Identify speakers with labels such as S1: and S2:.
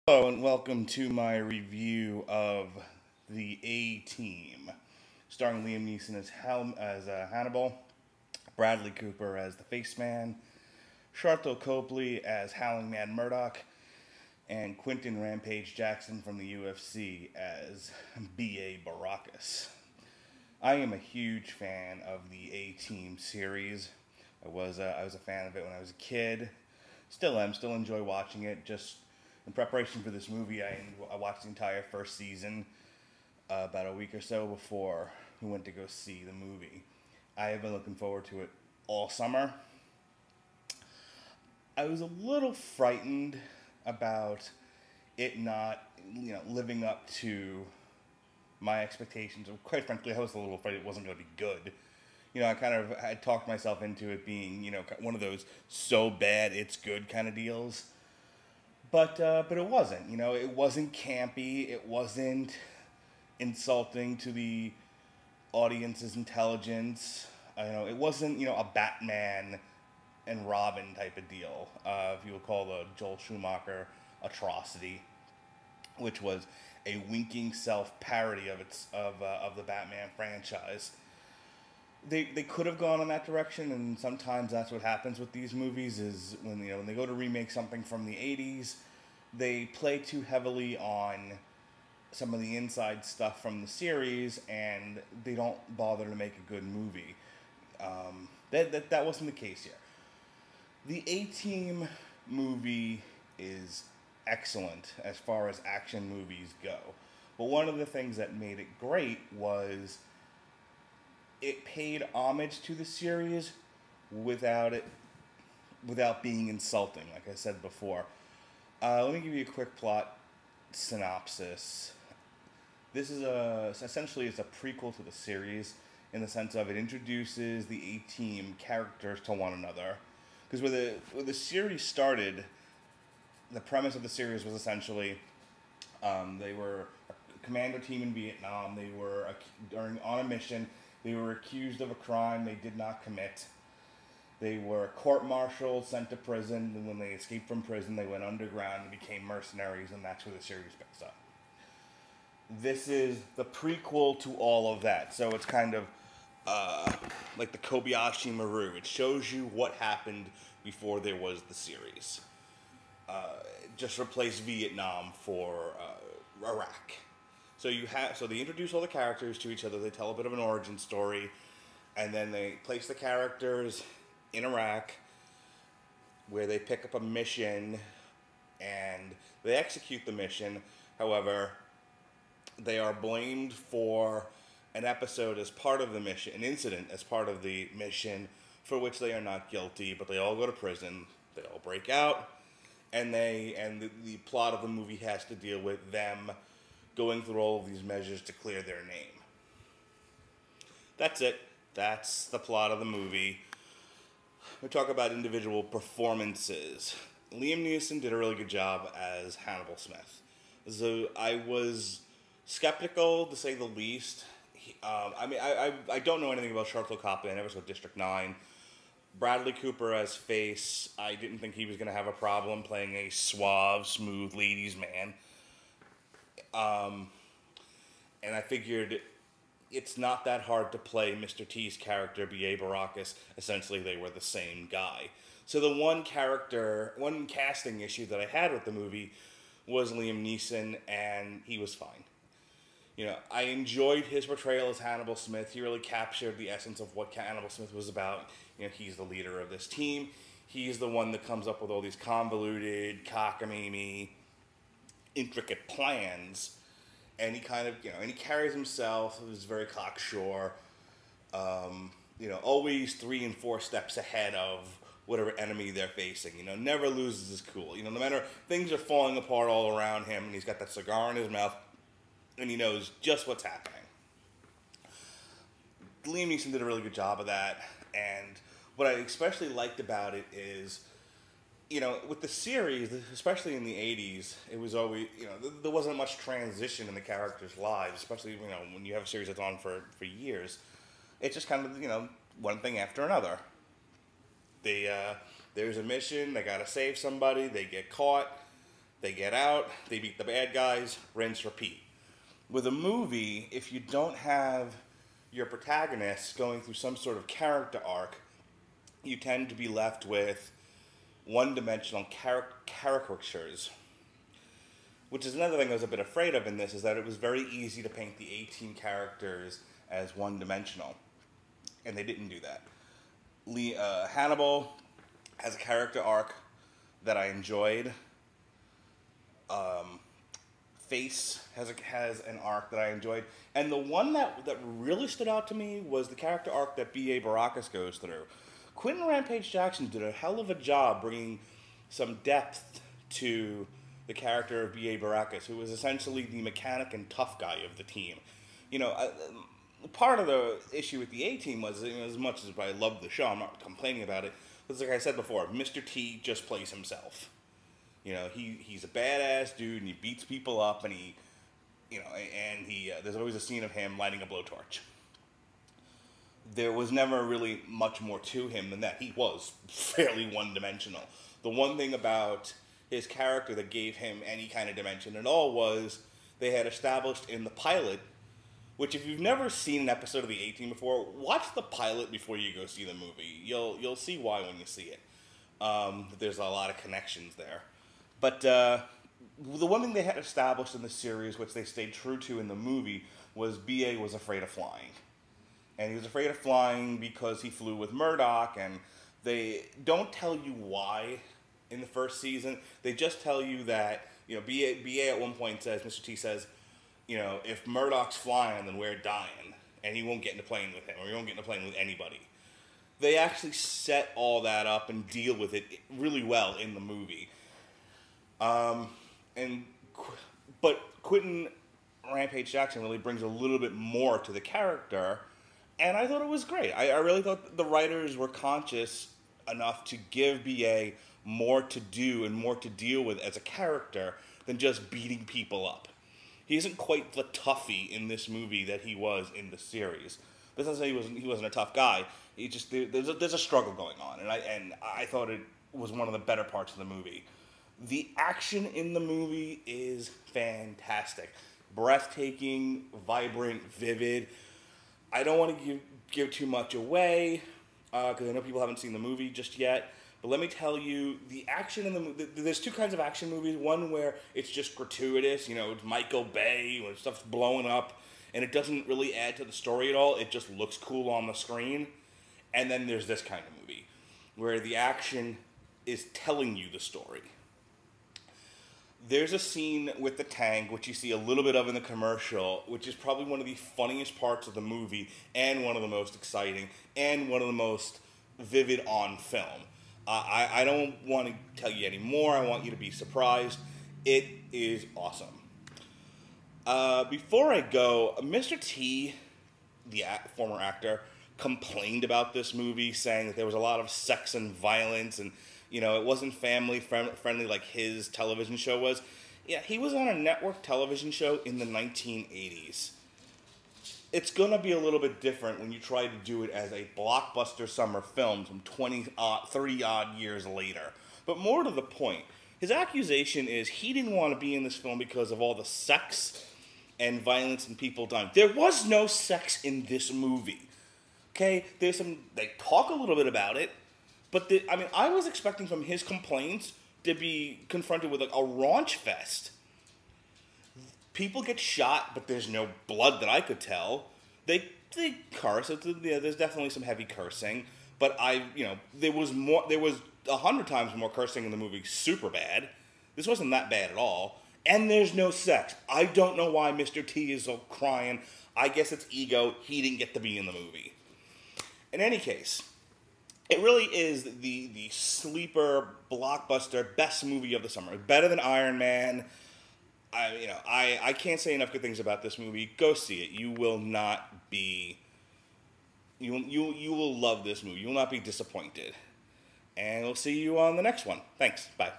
S1: Hello and welcome to my review of The A-Team, starring Liam Neeson as Hannibal, Bradley Cooper as the Faceman, Sharlto Copley as Howling Mad Murdoch, and Quinton Rampage Jackson from the UFC as B.A. Baracus. I am a huge fan of the A-Team series. I was a fan of it when I was a kid. Still am. Still enjoy watching it. Just in preparation for this movie, I watched the entire first season about a week or so before we went to go see the movie. I have been looking forward to it all summer. I was a little frightened about it not, living up to my expectations. Quite frankly, I was a little afraid it wasn't going to be good. I talked myself into it being, one of those so bad it's good kind of deals. But it wasn't. It wasn't campy. It wasn't insulting to the audience's intelligence. It wasn't, a Batman and Robin type of deal. If you would call the Joel Schumacher atrocity, which was a winking self-parody of the Batman franchise. They could have gone in that direction, and sometimes that's what happens with these movies. Is when they go to remake something from the '80s, they play too heavily on some of the inside stuff from the series, and they don't bother to make a good movie. That wasn't the case here. The A-Team movie is excellent as far as action movies go, but one of the things that made it great was it paid homage to the series without being insulting, like I said before. Let me give you a quick plot synopsis. This is essentially it's a prequel to the series in the sense of it introduces the A-Team characters to one another. Because when the series started, the premise of the series was essentially they were a commando team in Vietnam. They were on a mission. They were accused of a crime they did not commit. They were court-martialed, sent to prison, and when they escaped from prison, they went underground and became mercenaries, and that's where the series picks up. This is the prequel to all of that, so it's kind of like the Kobayashi Maru. It shows you what happened before there was the series. Just replace Vietnam for Iraq. So they introduce all the characters to each other. They tell a bit of an origin story, and then they place the characters in Iraq, where they pick up a mission, and they execute the mission. However, they are blamed for an episode as part of the mission, an incident as part of the mission, for which they are not guilty. But they all go to prison. They all break out, and the plot of the movie has to deal with them going through all of these measures to clear their name. That's it. That's the plot of the movie. We talk about individual performances. Liam Neeson did a really good job as Hannibal Smith. So I was skeptical, to say the least. I don't know anything about Sharlto Copley. I never saw District 9. Bradley Cooper as Face, I didn't think he was going to have a problem playing a suave, smooth ladies' man. And I figured it's not that hard to play Mr. T's character, B.A. Baracus. Essentially, they were the same guy. So the one casting issue that I had with the movie was Liam Neeson, and he was fine. I enjoyed his portrayal as Hannibal Smith. He really captured the essence of what Hannibal Smith was about. He's the leader of this team. He's the one that comes up with all these convoluted, cockamamie, intricate plans, and he kind of, and he carries himself as very cocksure, always 3 and 4 steps ahead of whatever enemy they're facing, never loses his cool, no matter, things are falling apart all around him, and he's got that cigar in his mouth, and he knows just what's happening. Liam Neeson did a really good job of that, and what I especially liked about it is, with the series, especially in the 80s, it was always, there wasn't much transition in the characters' lives, especially, when you have a series that's on for years. It's just kind of, one thing after another. There's a mission, they gotta save somebody, they get caught, They get out, they beat the bad guys, rinse, repeat. With a movie, if you don't have your protagonists going through some sort of character arc, you tend to be left with one-dimensional caricatures. Which is another thing I was a bit afraid of in this, is that it was very easy to paint the A-Team characters as one-dimensional. And they didn't do that. Hannibal has a character arc that I enjoyed. Face has an arc that I enjoyed. And the one that really stood out to me was the character arc that B.A. Baracus goes through. Quentin Rampage Jackson did a hell of a job bringing some depth to the character of B.A. Baracus, who was essentially the mechanic and tough guy of the team. You know, part of the issue with the A-Team was, you know, as much as I love the show, I'm not complaining about it, because like I said before, Mr. T just plays himself. You know, he's a badass dude, and he beats people up, and there's always a scene of him lighting a blowtorch. There was never really much more to him than that. He was fairly one-dimensional. The one thing about his character that gave him any kind of dimension at all was they had established in the pilot, which if you've never seen an episode of the A-Team before, watch the pilot before you go see the movie. You'll see why when you see it. There's a lot of connections there. But the one thing they had established in the series, which they stayed true to in the movie, was B.A. was afraid of flying. And he was afraid of flying because he flew with Murdoch, and they don't tell you why in the first season. They just tell you that, you know, B.A. at one point says, Mr. T says, you know, if Murdoch's flying, then we're dying, and he won't get into plane with him, or he won't get into plane with anybody. They actually set all that up and deal with it really well in the movie. But Quentin Rampage Jackson really brings a little bit more to the character, and I thought it was great. I really thought the writers were conscious enough to give B.A. more to do and more to deal with as a character than just beating people up. He isn't quite the toughie in this movie that he was in the series. This doesn't say he wasn't a tough guy. He just there's a struggle going on, and I thought it was one of the better parts of the movie. The action in the movie is fantastic, breathtaking, vibrant, vivid. I don't want to give too much away because I know people haven't seen the movie just yet. But let me tell you, the action in the movie, there's two kinds of action movies. One where it's just gratuitous, you know, it's Michael Bay, when stuff's blowing up, and it doesn't really add to the story at all. It just looks cool on the screen. And then there's this kind of movie, where the action is telling you the story. There's a scene with the tank, which you see a little bit of in the commercial, which is probably one of the funniest parts of the movie, and one of the most exciting, and one of the most vivid on film. I don't want to tell you any more. I want you to be surprised. It is awesome. Before I go, Mr. T, the former actor, complained about this movie, saying that there was a lot of sex and violence, and you know, it wasn't family friendly like his television show was. Yeah, he was on a network television show in the 1980s. It's going to be a little bit different when you try to do it as a blockbuster summer film from 30-odd years later. But more to the point, his accusation is he didn't want to be in this film because of all the sex and violence and people dying. There was no sex in this movie. Okay? They talk a little bit about it, but I was expecting from his complaints to be confronted with like a raunch fest. People get shot, but there's no blood that I could tell. They curse. There's definitely some heavy cursing, but there was 100 times more cursing in the movie. Superbad. This wasn't that bad at all. And there's no sex. I don't know why Mr. T is so crying. I guess it's ego. He didn't get to be in the movie. In any case, it really is the sleeper blockbuster best movie of the summer. Better than Iron Man. I can't say enough good things about this movie. Go see it. You will not be. You will love this movie. You will not be disappointed. And we'll see you on the next one. Thanks. Bye.